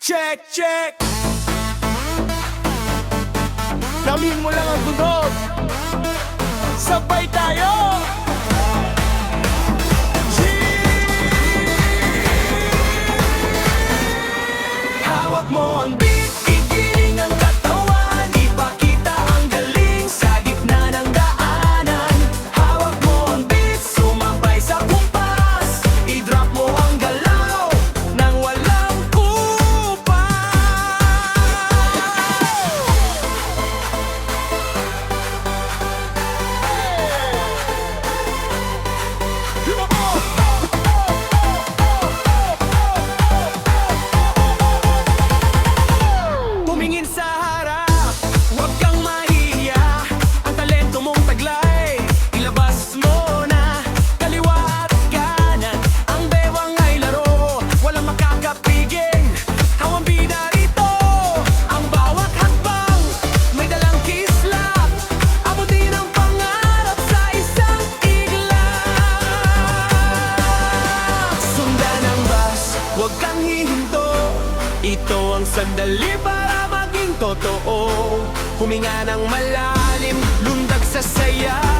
Check, check. Namin mo lang ang tunog. Sabay tayo. Hawak mo ang beat, igiling ang katawan, ipakita ang galing sa gitna ng daanan. Hawak mo ang beat, sumabay sa kumpas, i-drop mo ang galaw nang walang kupas. Tumingin sa harap, huwag kang mahihiya. Ang talento mong taglay, ilabas mo na. Kaliwa at kanan, ang bewang ay laro, walang makakapigil. Hawang bida rito, ang bawat hakbang may dalang kislap. Abutin ang pangarap sa isang iglap. Sundan ang bus, huwag kang hihinto. Ito ang sandali para maging totoo. Huminga ng malalim, lundag sa saya.